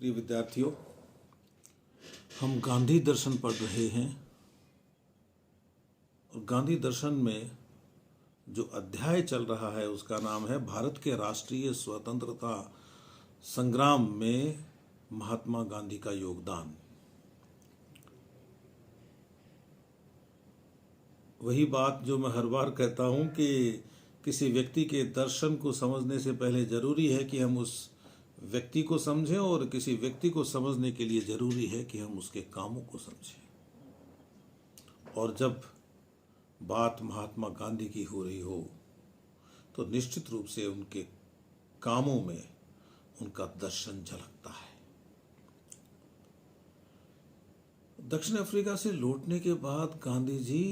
प्रिय विद्यार्थियों, हम गांधी दर्शन पढ़ रहे हैं और गांधी दर्शन में जो अध्याय चल रहा है उसका नाम है भारत के राष्ट्रीय स्वतंत्रता संग्राम में महात्मा गांधी का योगदान। वही बात जो मैं हर बार कहता हूं कि किसी व्यक्ति के दर्शन को समझने से पहले जरूरी है कि हम उस व्यक्ति को समझें और किसी व्यक्ति को समझने के लिए जरूरी है कि हम उसके कामों को समझें। और जब बात महात्मा गांधी की हो रही हो तो निश्चित रूप से उनके कामों में उनका दर्शन झलकता है। दक्षिण अफ्रीका से लौटने के बाद गांधी जी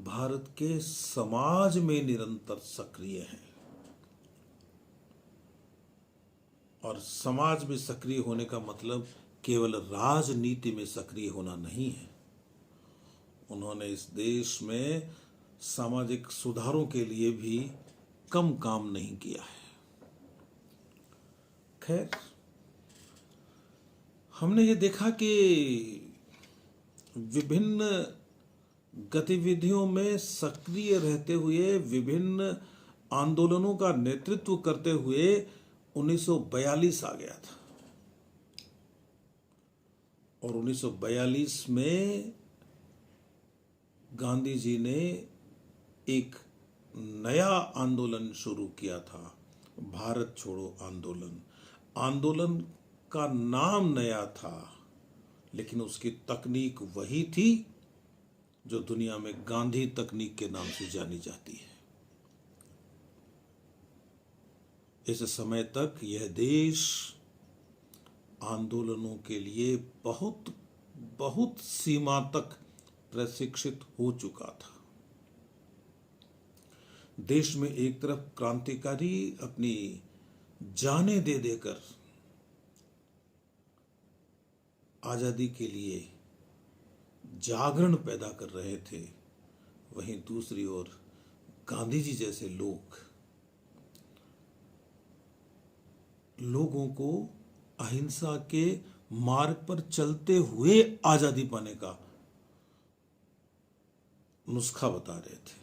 भारत के समाज में निरंतर सक्रिय हैं और समाज में सक्रिय होने का मतलब केवल राजनीति में सक्रिय होना नहीं है। उन्होंने इस देश में सामाजिक सुधारों के लिए भी कम काम नहीं किया है। खैर, हमने ये देखा कि विभिन्न गतिविधियों में सक्रिय रहते हुए, विभिन्न आंदोलनों का नेतृत्व करते हुए 1942 आ गया था और 1942 में गांधी जी ने एक नया आंदोलन शुरू किया था, भारत छोड़ो आंदोलन। आंदोलन का नाम नया था लेकिन उसकी तकनीक वही थी जो दुनिया में गांधी तकनीक के नाम से जानी जाती है। इस समय तक यह देश आंदोलनों के लिए बहुत बहुत सीमा तक प्रशिक्षित हो चुका था। देश में एक तरफ क्रांतिकारी अपनी जानें दे देकर आजादी के लिए जागरण पैदा कर रहे थे, वहीं दूसरी ओर गांधी जी जैसे लोगों को अहिंसा के मार्ग पर चलते हुए आजादी पाने का नुस्खा बता रहे थे।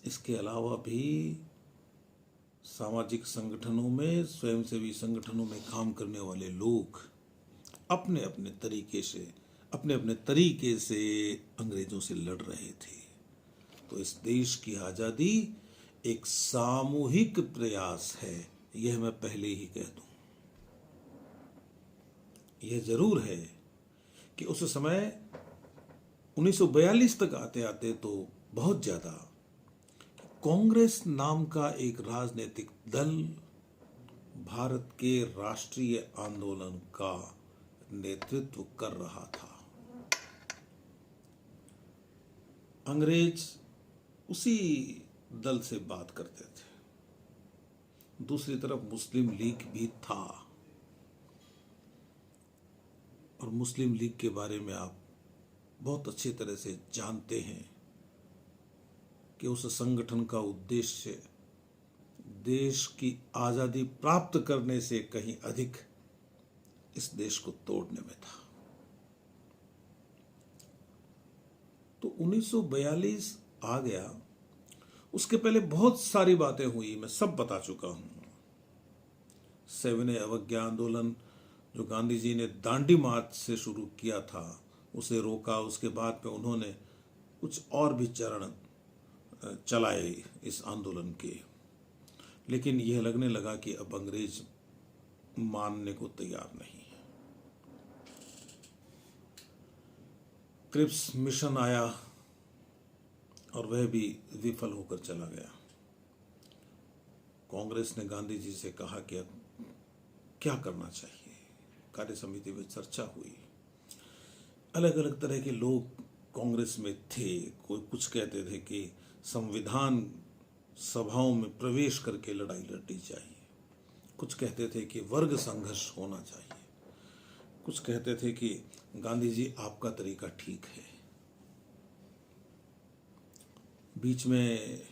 इसके अलावा भी सामाजिक संगठनों में, स्वयंसेवी संगठनों में काम करने वाले लोग अपने अपने तरीके से अंग्रेजों से लड़ रहे थे। तो इस देश की आजादी एक सामूहिक प्रयास है, यह मैं पहले ही कह दूं। यह जरूर है कि उस समय 1942 तक आते आते तो बहुत ज्यादा कांग्रेस नाम का एक राजनीतिक दल भारत के राष्ट्रीय आंदोलन का नेतृत्व कर रहा था। अंग्रेज उसी दल से बात करते थे। दूसरी तरफ मुस्लिम लीग भी था और मुस्लिम लीग के बारे में आप बहुत अच्छी तरह से जानते हैं कि उस संगठन का उद्देश्य देश की आजादी प्राप्त करने से कहीं अधिक इस देश को तोड़ने में था। तो 1942 आ गया। उसके पहले बहुत सारी बातें हुई, मैं सब बता चुका हूं। सविनय अवज्ञा आंदोलन जो गांधी जी ने दांडी मार्च से शुरू किया था, उसे रोका। उसके बाद में उन्होंने कुछ और भी चरण चलाए इस आंदोलन के, लेकिन यह लगने लगा कि अब अंग्रेज मानने को तैयार नहीं है। क्रिप्स मिशन आया और वह भी विफल होकर चला गया। कांग्रेस ने गांधी जी से कहा कि अब क्या करना चाहिए। कार्य समिति में चर्चा हुई। अलग अलग तरह के लोग कांग्रेस में थे। कोई कुछ कहते थे कि संविधान सभाओं में प्रवेश करके लड़ाई लड़नी चाहिए, कुछ कहते थे कि वर्ग संघर्ष होना चाहिए, कुछ कहते थे कि गांधी जी आपका तरीका ठीक है। बीच में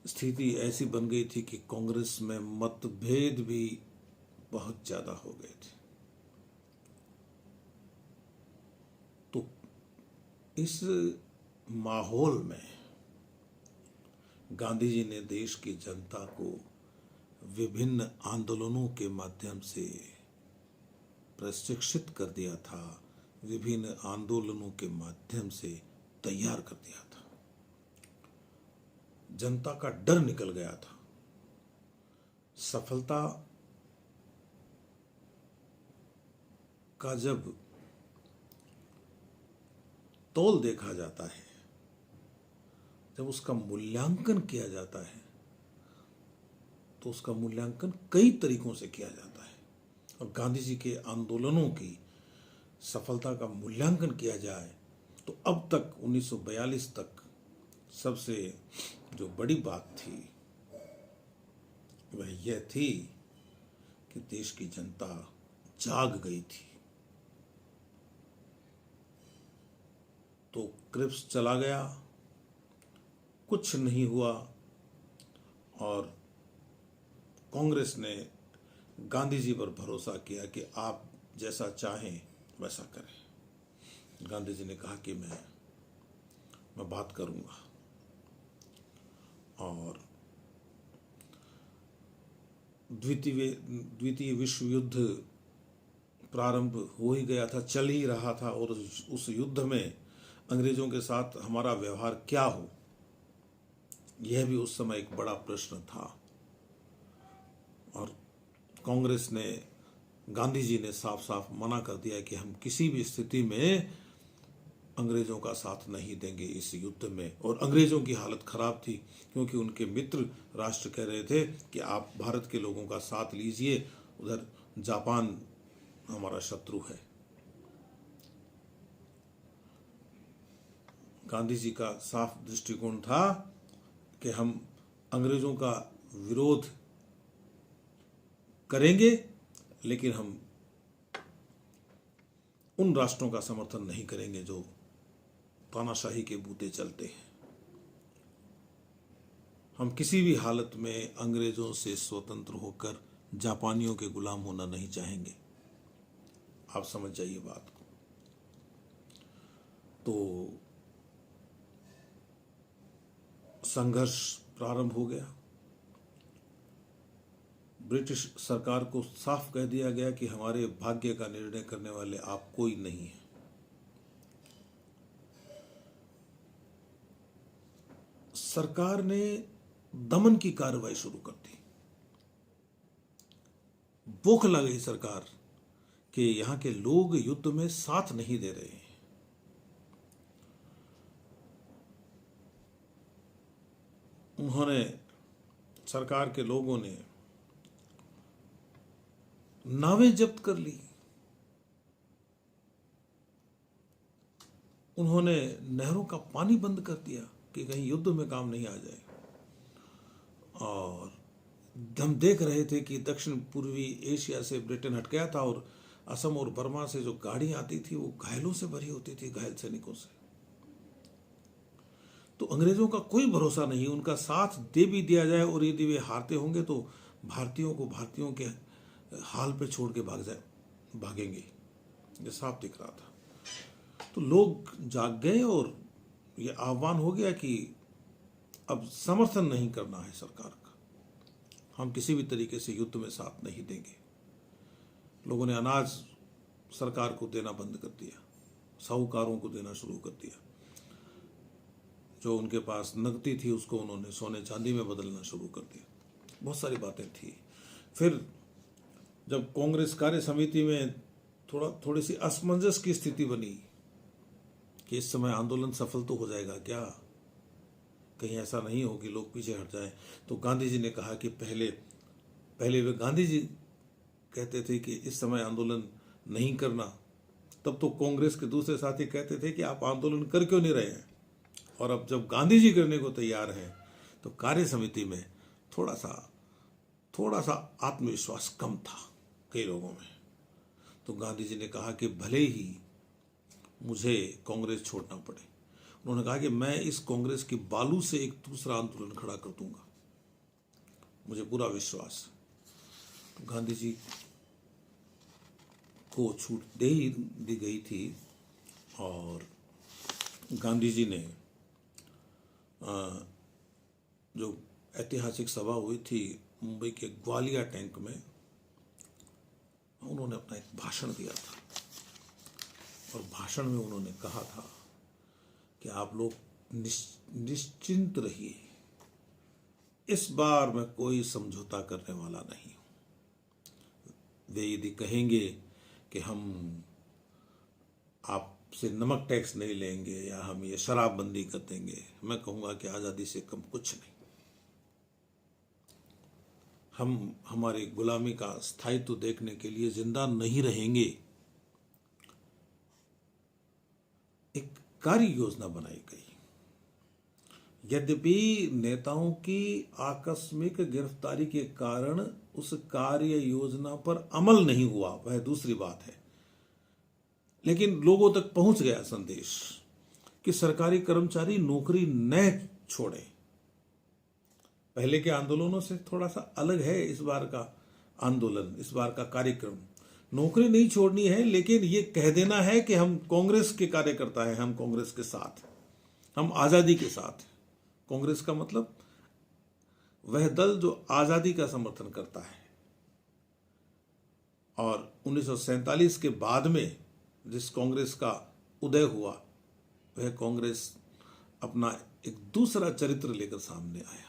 स्थिति ऐसी बन गई थी कि कांग्रेस में मतभेद भी बहुत ज्यादा हो गए थे। तो इस माहौल में गांधी जी ने देश की जनता को विभिन्न आंदोलनों के माध्यम से प्रशिक्षित कर दिया था, विभिन्न आंदोलनों के माध्यम से तैयार कर दिया था। जनता का डर निकल गया था। सफलता का जब तौल देखा जाता है, जब उसका मूल्यांकन किया जाता है, तो उसका मूल्यांकन कई तरीकों से किया जाता है। और गांधी जी के आंदोलनों की सफलता का मूल्यांकन किया जाए तो अब तक 1942 तक सबसे जो बड़ी बात थी वह यह थी कि देश की जनता जाग गई थी। तो क्रिप्स चला गया, कुछ नहीं हुआ, और कांग्रेस ने गांधी जी पर भरोसा किया कि आप जैसा चाहें वैसा करें। गांधी जी ने कहा कि मैं बात करूंगा, और द्वितीय विश्व युद्ध प्रारंभ हो ही गया था, चल ही रहा था, और उस युद्ध में अंग्रेजों के साथ हमारा व्यवहार क्या हो, यह भी उस समय एक बड़ा प्रश्न था। और कांग्रेस ने, गांधी जी ने साफ साफ मना कर दिया कि हम किसी भी स्थिति में अंग्रेजों का साथ नहीं देंगे इस युद्ध में। और अंग्रेजों की हालत खराब थी, क्योंकि उनके मित्र राष्ट्र कह रहे थे कि आप भारत के लोगों का साथ लीजिए, उधर जापान हमारा शत्रु है। गांधी जी का साफ दृष्टिकोण था कि हम अंग्रेजों का विरोध करेंगे, लेकिन हम उन राष्ट्रों का समर्थन नहीं करेंगे जो तानाशाही के बूते चलते हैं। हम किसी भी हालत में अंग्रेजों से स्वतंत्र होकर जापानियों के गुलाम होना नहीं चाहेंगे। आप समझ जाइए बात को। तो संघर्ष प्रारंभ हो गया। ब्रिटिश सरकार को साफ कह दिया गया कि हमारे भाग्य का निर्णय करने वाले आप कोई नहीं है। सरकार ने दमन की कार्रवाई शुरू कर दी। बौखला गई सरकार कि यहां के लोग युद्ध में साथ नहीं दे रहे हैं। उन्होंने, सरकार के लोगों ने नावें जब्त कर ली, उन्होंने नहरों का पानी बंद कर दिया कि कहीं युद्ध में काम नहीं आ जाए। और हम देख रहे थे कि दक्षिण पूर्वी एशिया से ब्रिटेन हट गया था, और असम और बर्मा से जो गाड़ी आती थी वो घायलों से भरी होती थी, घायल सैनिकों से। तो अंग्रेजों का कोई भरोसा नहीं, उनका साथ दे भी दिया जाए और यदि वे हारते होंगे तो भारतीयों को भारतीयों के हाल पे छोड़ के भागेंगे। ये साफ दिख रहा था। तो लोग जाग गए और ये आह्वान हो गया कि अब समर्थन नहीं करना है सरकार का, हम किसी भी तरीके से युद्ध में साथ नहीं देंगे। लोगों ने अनाज सरकार को देना बंद कर दिया, साहूकारों को देना शुरू कर दिया। जो उनके पास नकदी थी उसको उन्होंने सोने चांदी में बदलना शुरू कर दिया। बहुत सारी बातें थी। फिर जब कांग्रेस कार्य समिति में थोड़ी सी असमंजस की स्थिति बनी कि इस समय आंदोलन सफल तो हो जाएगा क्या, कहीं ऐसा नहीं हो कि लोग पीछे हट जाएं, तो गांधी जी ने कहा कि पहले वे गांधी जी कहते थे कि इस समय आंदोलन नहीं करना, तब तो कांग्रेस के दूसरे साथी कहते थे कि आप आंदोलन कर क्यों नहीं रहे हैं। और अब जब गांधी जी करने को तैयार हैं तो कार्य समिति में थोड़ा सा आत्मविश्वास कम था कई लोगों में। तो गांधी जी ने कहा कि भले ही मुझे कांग्रेस छोड़ना पड़े, उन्होंने कहा कि मैं इस कांग्रेस की बालू से एक दूसरा आंदोलन खड़ा कर दूंगा। मुझे पूरा विश्वास है। तो गांधी जी को छूट दे ही दी गई थी और गांधी जी ने जो ऐतिहासिक सभा हुई थी मुंबई के ग्वालिया टैंक में, उन्होंने अपना एक भाषण दिया था और भाषण में उन्होंने कहा था कि आप लोग निश्चिंत रहिए, इस बार मैं कोई समझौता करने वाला नहीं हूं। वे यदि कहेंगे कि हम आपसे नमक टैक्स नहीं लेंगे या हम ये शराबबंदी कर देंगे, मैं कहूंगा कि आज़ादी से कम कुछ नहीं। हम हमारी गुलामी का स्थायित्व देखने के लिए जिंदा नहीं रहेंगे। एक कार्य योजना बनाई गई। यद्यपि नेताओं की आकस्मिक गिरफ्तारी के कारण उस कार्य योजना पर अमल नहीं हुआ, वह दूसरी बात है, लेकिन लोगों तक पहुंच गया संदेश कि सरकारी कर्मचारी नौकरी न छोड़े। पहले के आंदोलनों से थोड़ा सा अलग है इस बार का आंदोलन, इस बार का कार्यक्रम। नौकरी नहीं छोड़नी है, लेकिन ये कह देना है कि हम कांग्रेस के कार्यकर्ता हैं, हम कांग्रेस के साथ, हम आजादी के साथ। कांग्रेस का मतलब वह दल जो आजादी का समर्थन करता है। और 1947 के बाद में जिस कांग्रेस का उदय हुआ, वह कांग्रेस अपना एक दूसरा चरित्र लेकर सामने आया।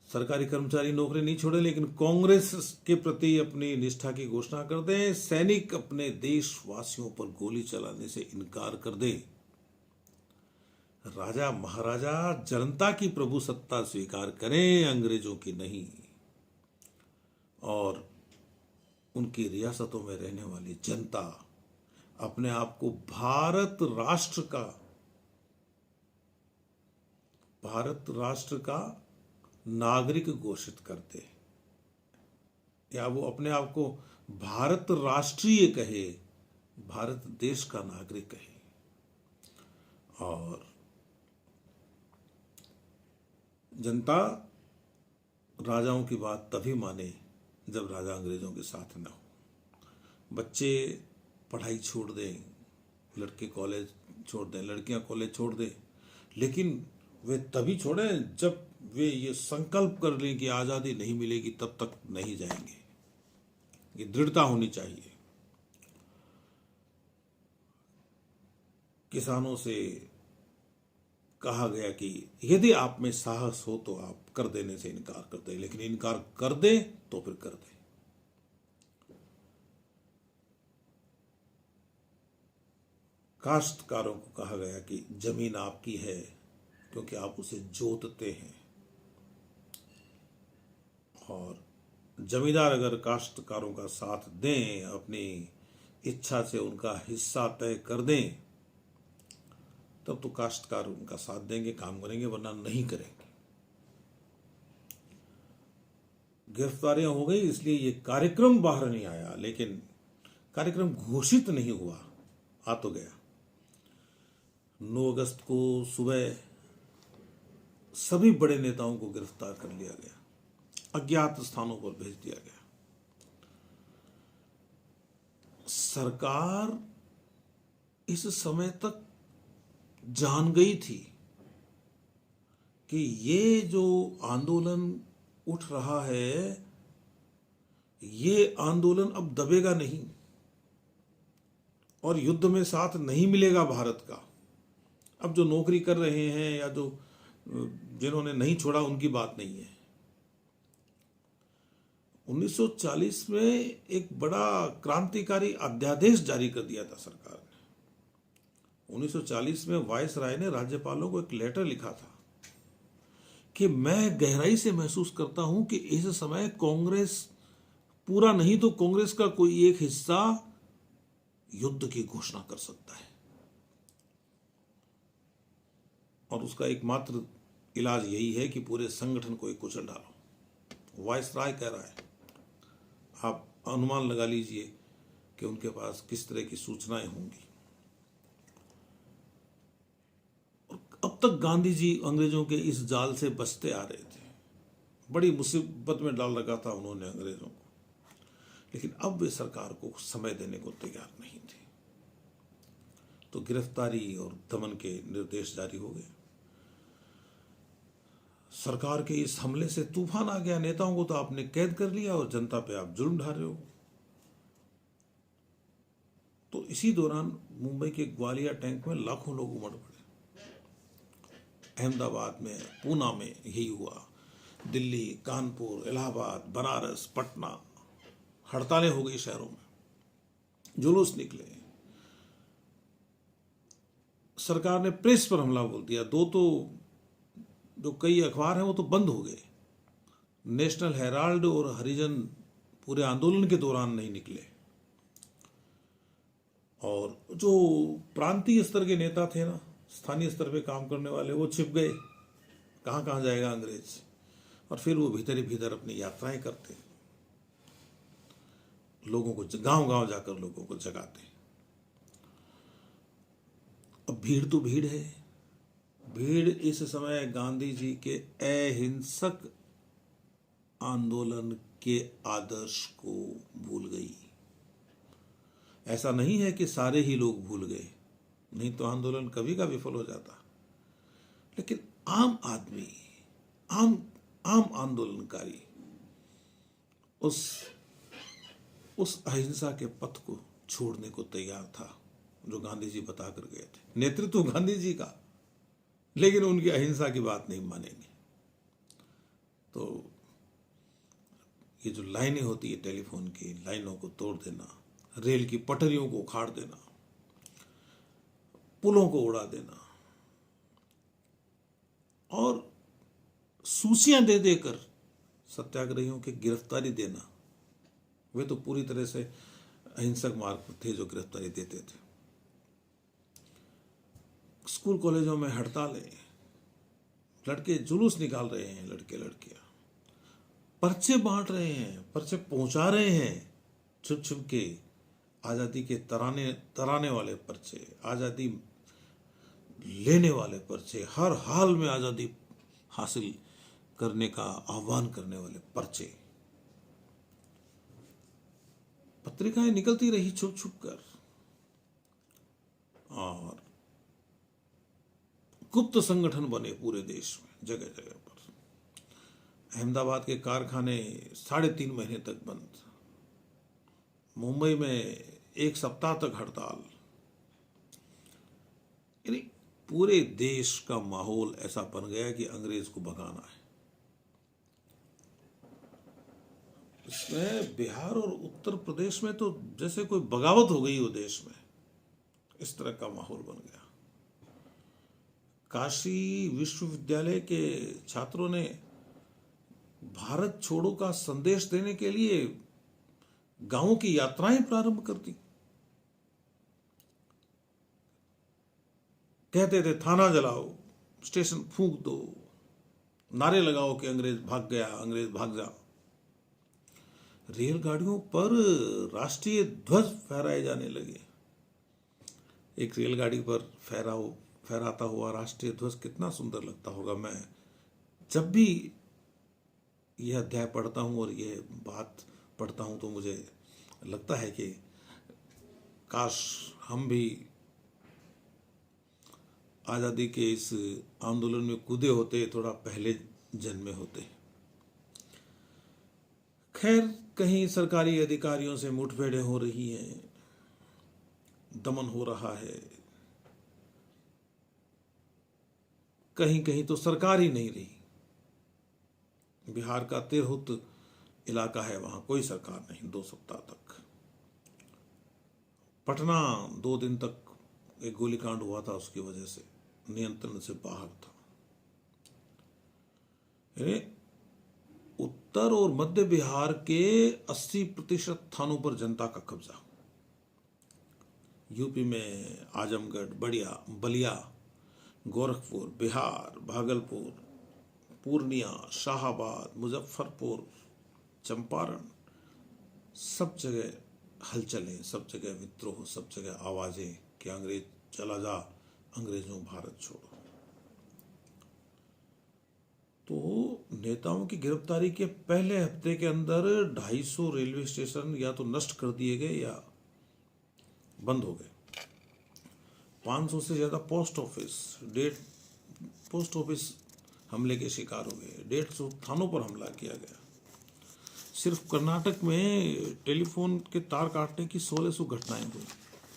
सरकारी कर्मचारी नौकरी नहीं छोड़े, लेकिन कांग्रेस के प्रति अपनी निष्ठा की घोषणा कर दें। सैनिक अपने देशवासियों पर गोली चलाने से इनकार कर दें। राजा महाराजा जनता की प्रभुसत्ता स्वीकार करें, अंग्रेजों की नहीं। और उनकी रियासतों में रहने वाली जनता अपने आप को भारत राष्ट्र का नागरिक घोषित करते, या वो अपने आप को भारत राष्ट्रीय कहे, भारत देश का नागरिक कहे। और जनता राजाओं की बात तभी माने जब राजा अंग्रेजों के साथ न हो। बच्चे पढ़ाई छोड़ दें, लड़के कॉलेज छोड़ दें, लड़कियां कॉलेज छोड़ दें, लेकिन वे तभी छोड़ें जब वे ये संकल्प कर लें कि आज़ादी नहीं मिलेगी तब तक नहीं जाएंगे। ये दृढ़ता होनी चाहिए। किसानों से कहा गया कि यदि आप में साहस हो तो आप कर देने से इनकार कर दें, लेकिन इनकार कर दें तो फिर कर दें। काश्तकारों को कहा गया कि जमीन आपकी है क्योंकि आप उसे जोतते हैं, और जमींदार अगर काश्तकारों का साथ दें, अपनी इच्छा से उनका हिस्सा तय कर दें, तब तो काश्तकार उनका साथ देंगे, काम करेंगे, वरना नहीं करेंगे। गिरफ्तारियां हो गई, इसलिए ये कार्यक्रम बाहर नहीं आया, लेकिन कार्यक्रम घोषित नहीं हुआ, आ तो गया। 9 अगस्त को सुबह सभी बड़े नेताओं को गिरफ्तार कर लिया गया, अज्ञात स्थानों पर भेज दिया गया। सरकार इस समय तक जान गई थी कि ये जो आंदोलन उठ रहा है, ये आंदोलन अब दबेगा नहीं और युद्ध में साथ नहीं मिलेगा भारत का। अब जो नौकरी कर रहे हैं या जो जिन्होंने नहीं छोड़ा, उनकी बात नहीं है। 1940 में एक बड़ा क्रांतिकारी अध्यादेश जारी कर दिया था सरकार ने। 1940 में वायसराय ने राज्यपालों को एक लेटर लिखा था कि मैं गहराई से महसूस करता हूं कि इस समय कांग्रेस, पूरा नहीं तो कांग्रेस का कोई एक हिस्सा युद्ध की घोषणा कर सकता है, और उसका एकमात्र इलाज यही है कि पूरे संगठन को एक कुचल डालो। वायसराय कह रहा है, आप अनुमान लगा लीजिए कि उनके पास किस तरह की सूचनाएं होंगी। अब तक गांधी जी अंग्रेजों के इस जाल से बचते आ रहे थे, बड़ी मुसीबत में डाल रखा था उन्होंने अंग्रेजों को, लेकिन अब वे सरकार को समय देने को तैयार नहीं थे। तो गिरफ्तारी और दमन के निर्देश जारी हो गए। सरकार के इस हमले से तूफान आ गया। नेताओं को तो आपने कैद कर लिया और जनता पे आप जुल्म ढा रहे हो। तो इसी दौरान मुंबई के ग्वालियर टैंक में लाखों लोग उमड़ पड़े। अहमदाबाद में, पूना में यही हुआ। दिल्ली, कानपुर, इलाहाबाद, बनारस, पटना, हड़तालें हो गई शहरों में, जुलूस निकले। सरकार ने प्रेस पर हमला बोल दिया। दो तो जो कई अखबार हैं वो तो बंद हो गए। नेशनल हेराल्ड और हरिजन पूरे आंदोलन के दौरान नहीं निकले। और जो प्रांतीय स्तर के नेता थे ना, स्थानीय स्तर पे काम करने वाले, वो छिप गए। कहाँ कहाँ जाएगा अंग्रेज। और फिर वो भीतर ही भीतर अपनी यात्राएं करते, लोगों को गांव गांव जाकर लोगों को जगाते। अब भीड़ तो भीड़ है। भीड़ इस समय गांधी जी के अहिंसक आंदोलन के आदर्श को भूल गई। ऐसा नहीं है कि सारे ही लोग भूल गए, नहीं तो आंदोलन कभी का विफल हो जाता। लेकिन आम आदमी, आम आंदोलनकारी उस अहिंसा के पथ को छोड़ने को तैयार था जो गांधी जी बता कर गए थे। नेतृत्व गांधी जी का, लेकिन उनकी अहिंसा की बात नहीं मानेंगे। तो ये जो लाइनें होती है टेलीफोन की, लाइनों को तोड़ देना, रेल की पटरियों को उखाड़ देना, पुलों को उड़ा देना और सूचियां दे देकर सत्याग्रहियों की गिरफ्तारी देना, वे तो पूरी तरह से अहिंसक मार्ग पर थे जो गिरफ्तारी देते थे। स्कूल कॉलेजों में हड़तालें, लड़के जुलूस निकाल रहे हैं, लड़के लड़कियां पर्चे बांट रहे हैं, पर्चे पहुंचा रहे हैं छुप छुप के। आजादी के तराने वाले पर्चे, आजादी लेने वाले पर्चे, हर हाल में आजादी हासिल करने का आह्वान करने वाले पर्चे। पत्रिकाएं निकलती रही छुप छुप कर और गुप्त संगठन बने पूरे देश में, जगह जगह पर। अहमदाबाद के कारखाने 3.5 महीने तक बंद। मुंबई में 1 सप्ताह तक हड़ताल। यानी पूरे देश का माहौल ऐसा बन गया कि अंग्रेज को भगाना है। इसमें बिहार और उत्तर प्रदेश में तो जैसे कोई बगावत हो गई हो देश में, इस तरह का माहौल बन गया। काशी विश्वविद्यालय के छात्रों ने भारत छोड़ो का संदेश देने के लिए गांवों की यात्राएं प्रारंभ कर दी। कहते थे थाना जलाओ, स्टेशन फूंक दो, नारे लगाओ कि अंग्रेज भाग गया, अंग्रेज भाग जा। रेलगाड़ियों पर राष्ट्रीय ध्वज फहराए जाने लगे। एक रेलगाड़ी पर फहराता हुआ राष्ट्रीय ध्वज कितना सुंदर लगता होगा। मैं जब भी यह अध्याय पढ़ता हूँ और यह बात पढ़ता हूँ तो मुझे लगता है कि काश हम भी आज़ादी के इस आंदोलन में कूदे होते, थोड़ा पहले जन्मे होते। खैर, कहीं सरकारी अधिकारियों से मुठभेड़ें हो रही हैं, दमन हो रहा है, कहीं कहीं तो सरकार ही नहीं रही। बिहार का तिरहुत इलाका है, वहां कोई सरकार नहीं 2 सप्ताह तक। पटना 2 दिन तक एक गोलीकांड हुआ था, उसकी वजह से नियंत्रण से बाहर था। उत्तर और मध्य बिहार के 80% थानों पर जनता का कब्जा। यूपी में आजमगढ़, बलिया, गोरखपुर, बिहार, भागलपुर, पूर्णिया, शाहाबाद, मुजफ्फरपुर, चंपारण, सब जगह हलचलें, सब जगह विद्रोह, सब जगह आवाजें कि अंग्रेज चला जा, अंग्रेजों भारत छोड़ो। नेताओं की गिरफ्तारी के पहले हफ्ते के अंदर 250 रेलवे स्टेशन या तो नष्ट कर दिए गए या बंद हो गए। 500 से ज़्यादा पोस्ट ऑफिस हमले के शिकार हो गए। 150 थानों पर हमला किया गया। सिर्फ कर्नाटक में टेलीफोन के तार काटने की 1600 घटनाएं हुई।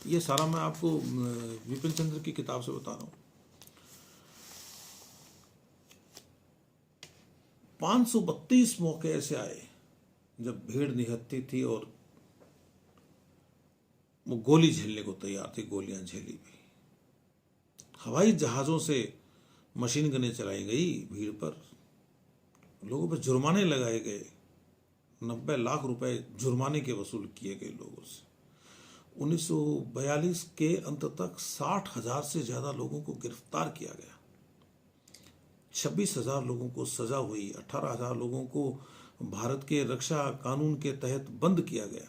ये सारा मैं आपको विपिन चंद्र की किताब से बता रहा हूँ। 532 मौके ऐसे आए जब भीड़ निहत्ती थी और वो गोली झेलने को तैयार थी, गोलियां झेली भी। हवाई जहाज़ों से मशीन गनें चलाई गई भीड़ पर, लोगों पर जुर्माने लगाए गए। 90 लाख रुपए जुर्माने के वसूल किए गए लोगों से। 1942 के अंत तक 60,000 से ज़्यादा लोगों को गिरफ्तार किया गया। 26,000 लोगों को सजा हुई। 18,000 लोगों को भारत के रक्षा कानून के तहत बंद किया गया।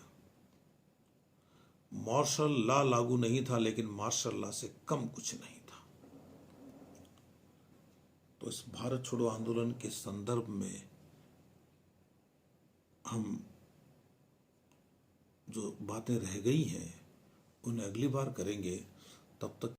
मार्शल लॉ लागू नहीं था, लेकिन मार्शल लॉ से कम कुछ नहीं था। तो इस भारत छोड़ो आंदोलन के संदर्भ में हम जो बातें रह गई हैं उन्हें अगली बार करेंगे। तब तक